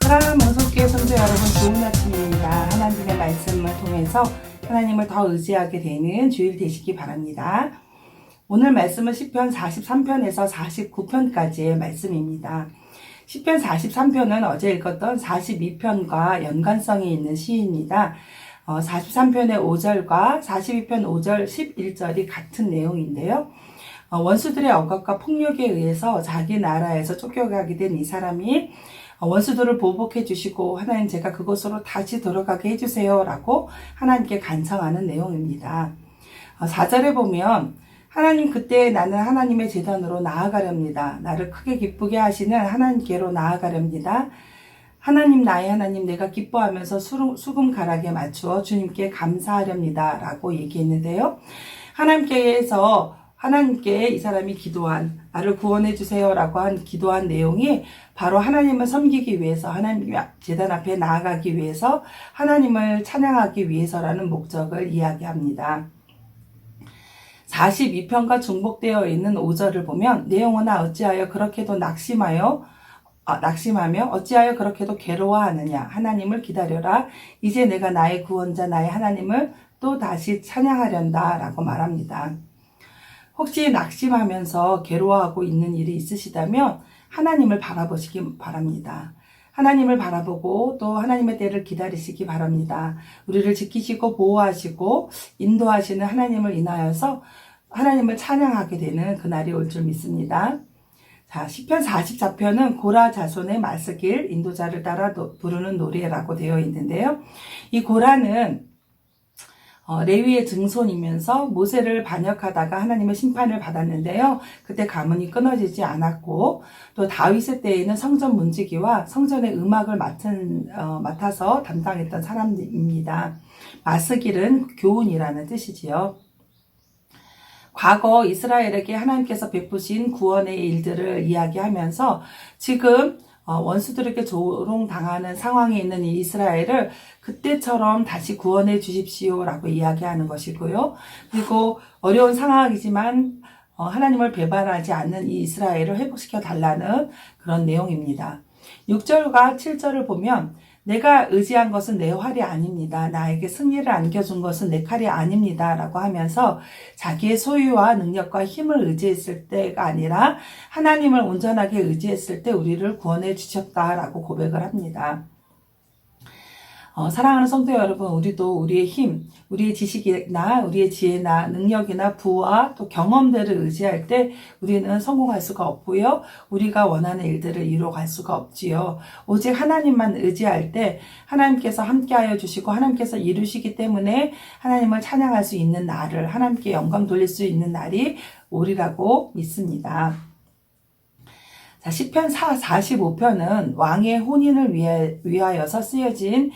사랑하는 몽속교회 성도 여러분, 좋은 아침입니다. 하나님의 말씀을 통해서 하나님을 더 의지하게 되는 주일 되시기 바랍니다. 오늘 말씀은 시편 43편에서 49편까지의 말씀입니다. 시편 43편은 어제 읽었던 42편과 연관성이 있는 시입니다. 43편의 5절과 42편 5절 11절이 같은 내용인데요. 원수들의 억압과 폭력에 의해서 자기 나라에서 쫓겨가게 된 이 사람이 원수들을 보복해 주시고 하나님 제가 그곳으로 다시 돌아가게 해주세요 라고 하나님께 간청하는 내용입니다. 4절에 보면 하나님 그때 나는 하나님의 제단으로 나아가렵니다. 나를 크게 기쁘게 하시는 하나님께로 나아가렵니다. 하나님 나의 하나님 내가 기뻐하면서 수금 가락에 맞추어 주님께 감사하렵니다 라고 얘기했는데요. 하나님께 이 사람이 기도한 나를 구원해 주세요 라고 기도한 내용이 바로 하나님을 섬기기 위해서 하나님 제단 앞에 나아가기 위해서 하나님을 찬양하기 위해서라는 목적을 이야기합니다. 42편과 중복되어 있는 5절을 보면 내용은 어찌하여 그렇게도 낙심하며 어찌하여 그렇게도 괴로워하느냐 하나님을 기다려라 이제 내가 나의 구원자 나의 하나님을 또 다시 찬양하련다 라고 말합니다. 혹시 낙심하면서 괴로워하고 있는 일이 있으시다면 하나님을 바라보시기 바랍니다. 하나님을 바라보고 또 하나님의 때를 기다리시기 바랍니다. 우리를 지키시고 보호하시고 인도하시는 하나님을 인하여서 하나님을 찬양하게 되는 그날이 올 줄 믿습니다. 자, 시편 44편은 고라 자손의 말쓰길 인도자를 따라 부르는 노래라고 되어 있는데요. 이 고라는 레위의 증손이면서 모세를 반역하다가 하나님의 심판을 받았는데요. 그때 가문이 끊어지지 않았고 또 다윗의 때에는 성전 문지기와 성전의 음악을 맡아서 담당했던 사람입니다. 마스길은 교훈이라는 뜻이지요. 과거 이스라엘에게 하나님께서 베푸신 구원의 일들을 이야기하면서 지금 원수들에게 조롱당하는 상황에 있는 이 이스라엘을 그때처럼 다시 구원해 주십시오 라고 이야기하는 것이고요. 그리고 어려운 상황이지만 하나님을 배반하지 않는 이 이스라엘을 회복시켜 달라는 그런 내용입니다. 6절과 7절을 보면 내가 의지한 것은 내 활이 아닙니다. 나에게 승리를 안겨준 것은 내 칼이 아닙니다. 라고 하면서 자기의 소유와 능력과 힘을 의지했을 때가 아니라 하나님을 온전하게 의지했을 때 우리를 구원해 주셨다라고 고백을 합니다. 사랑하는 성도 여러분, 우리도 우리의 힘, 우리의 지식이나 우리의 지혜나 능력이나 부와 또 경험들을 의지할 때 우리는 성공할 수가 없고요. 우리가 원하는 일들을 이루어갈 수가 없지요. 오직 하나님만 의지할 때 하나님께서 함께하여 주시고 하나님께서 이루시기 때문에 하나님을 찬양할 수 있는 날을 하나님께 영광 돌릴 수 있는 날이 오리라고 믿습니다. 자, 시편 45편은 왕의 혼인을 위하여서 쓰여진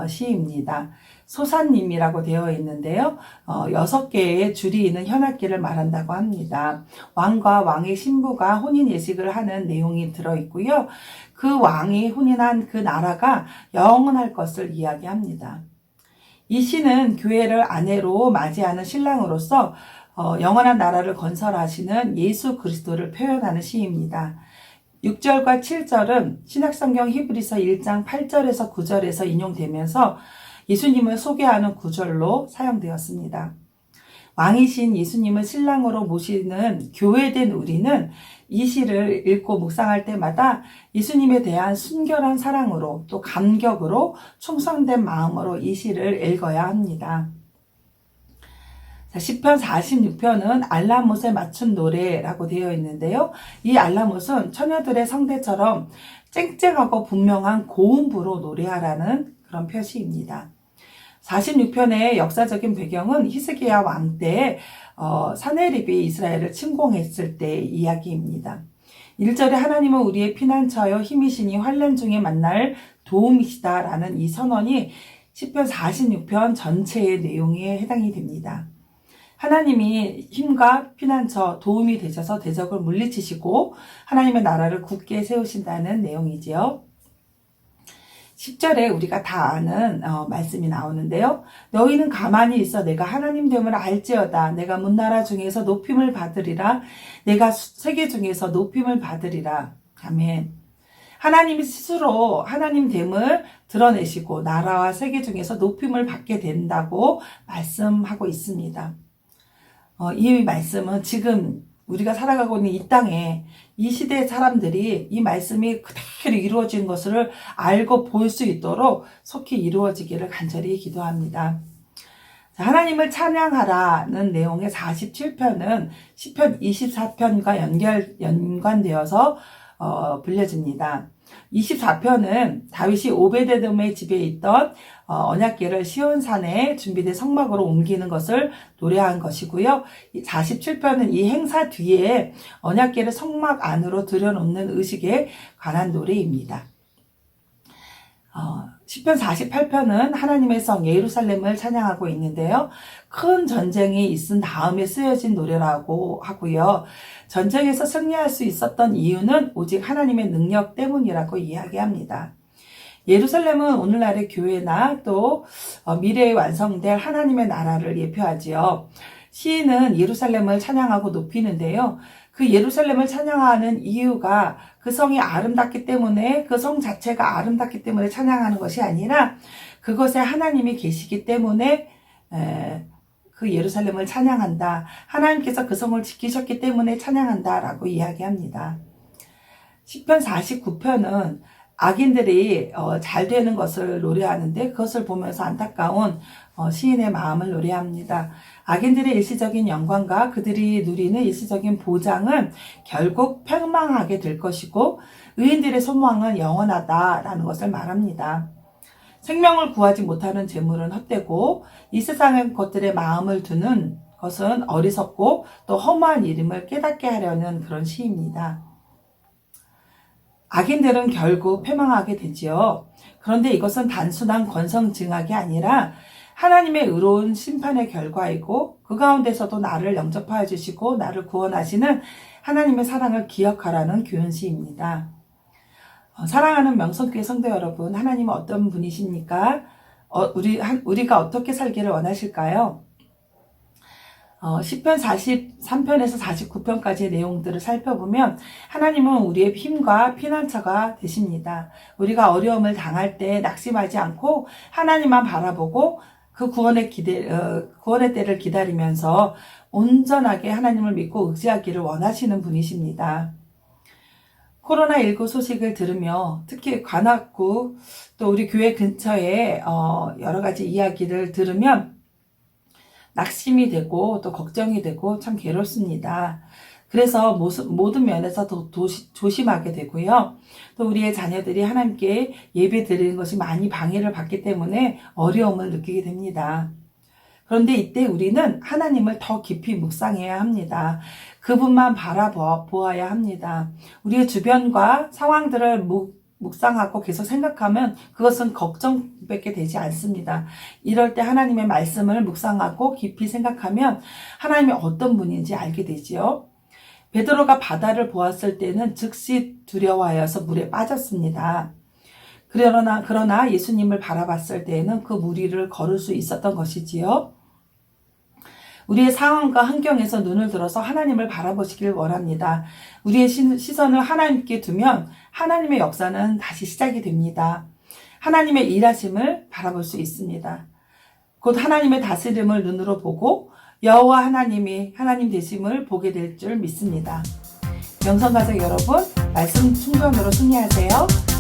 시입니다. 소사님이라고 되어 있는데요. 6개의 줄이 있는 현악기를 말한다고 합니다. 왕과 왕의 신부가 혼인 예식을 하는 내용이 들어있고요. 그 왕이 혼인한 그 나라가 영원할 것을 이야기합니다. 이 시는 교회를 아내로 맞이하는 신랑으로서 영원한 나라를 건설하시는 예수 그리스도를 표현하는 시입니다. 6절과 7절은 신약성경 히브리서 1장 8절에서 9절에서 인용되면서 예수님을 소개하는 구절로 사용되었습니다. 왕이신 예수님을 신랑으로 모시는 교회된 우리는 이 시를 읽고 묵상할 때마다 예수님에 대한 순결한 사랑으로 또 감격으로 충성된 마음으로 이 시를 읽어야 합니다. 시편 46편은 알라못에 맞춘 노래라고 되어 있는데요. 이 알라못은 처녀들의 성대처럼 쨍쨍하고 분명한 고음부로 노래하라는 그런 표시입니다. 46편의 역사적인 배경은 히스기야 왕 때 사네립이 이스라엘을 침공했을 때 이야기입니다. 1절에 하나님은 우리의 피난처여 힘이시니 환난 중에 만날 도움이시다 라는 이 선언이 시편 46편 전체의 내용에 해당이 됩니다. 하나님이 힘과 피난처, 도움이 되셔서 대적을 물리치시고 하나님의 나라를 굳게 세우신다는 내용이지요. 10절에 우리가 다 아는 말씀이 나오는데요. 너희는 가만히 있어 내가 하나님됨을 알지어다. 내가 문나라 중에서 높임을 받으리라. 내가 세계 중에서 높임을 받으리라. 아멘. 하나님이 스스로 하나님됨을 드러내시고 나라와 세계 중에서 높임을 받게 된다고 말씀하고 있습니다. 이 말씀은 지금 우리가 살아가고 있는 이 땅에 이 시대의 사람들이 이 말씀이 그대로 이루어진 것을 알고 볼 수 있도록 속히 이루어지기를 간절히 기도합니다. 하나님을 찬양하라는 내용의 47편은 시편 24편과 연관되어서 불려집니다. 24편은 다윗이 오베데돔의 집에 있던 언약궤를 시온산에 준비된 성막으로 옮기는 것을 노래한 것이고요. 47편은 이 행사 뒤에 언약궤를 성막 안으로 들여놓는 의식에 관한 노래입니다. 시편 48편은 하나님의 성 예루살렘을 찬양하고 있는데요. 큰 전쟁이 있은 다음에 쓰여진 노래라고 하고요. 전쟁에서 승리할 수 있었던 이유는 오직 하나님의 능력 때문이라고 이야기합니다. 예루살렘은 오늘날의 교회나 또 미래에 완성될 하나님의 나라를 예표하지요. 시인은 예루살렘을 찬양하고 높이는데요. 그 예루살렘을 찬양하는 이유가 그 성이 아름답기 때문에, 그 성 자체가 아름답기 때문에 찬양하는 것이 아니라 그것에 하나님이 계시기 때문에 그 예루살렘을 찬양한다. 하나님께서 그 성을 지키셨기 때문에 찬양한다 라고 이야기합니다. 시편 49편은 악인들이 잘 되는 것을 노래하는데 그것을 보면서 안타까운 시인의 마음을 노래합니다. 악인들의 일시적인 영광과 그들이 누리는 일시적인 보장은 결국 팽망하게 될 것이고 의인들의 소망은 영원하다라는 것을 말합니다. 생명을 구하지 못하는 재물은 헛되고 이 세상의 것들에 마음을 두는 것은 어리석고 또 허무한 이름을 깨닫게 하려는 그런 시입니다. 악인들은 결국 패망하게 되지요. 그런데 이것은 단순한 권성징악이 아니라 하나님의 의로운 심판의 결과이고 그 가운데서도 나를 영접하여 주시고 나를 구원하시는 하나님의 사랑을 기억하라는 교훈시입니다. 사랑하는 명성교회 성도 여러분, 하나님은 어떤 분이십니까? 우리가 어떻게 살기를 원하실까요? 시편 43편에서 49편까지의 내용들을 살펴보면 하나님은 우리의 힘과 피난처가 되십니다. 우리가 어려움을 당할 때 낙심하지 않고 하나님만 바라보고 그 구원의 때를 기다리면서 온전하게 하나님을 믿고 의지하기를 원하시는 분이십니다. 코로나19 소식을 들으며 특히 관악구 또 우리 교회 근처에 여러 가지 이야기를 들으면 낙심이 되고 또 걱정이 되고 참 괴롭습니다. 그래서 모든 면에서 더 조심하게 되고요. 또 우리의 자녀들이 하나님께 예배 드리는 것이 많이 방해를 받기 때문에 어려움을 느끼게 됩니다. 그런데 이때 우리는 하나님을 더 깊이 묵상해야 합니다. 그분만 바라보아야 합니다. 우리의 주변과 상황들을 묵상하고 계속 생각하면 그것은 걱정밖에 되지 않습니다. 이럴 때 하나님의 말씀을 묵상하고 깊이 생각하면 하나님이 어떤 분인지 알게 되지요. 베드로가 바다를 보았을 때는 즉시 두려워하여서 물에 빠졌습니다. 그러나 예수님을 바라봤을 때에는 그 물 위를 걸을 수 있었던 것이지요. 우리의 상황과 환경에서 눈을 들어서 하나님을 바라보시길 원합니다. 우리의 시선을 하나님께 두면 하나님의 역사는 다시 시작이 됩니다. 하나님의 일하심을 바라볼 수 있습니다. 곧 하나님의 다스림을 눈으로 보고 여호와 하나님이 하나님 되심을 보게 될 줄 믿습니다. 명성가족 여러분, 말씀 충전으로 승리하세요.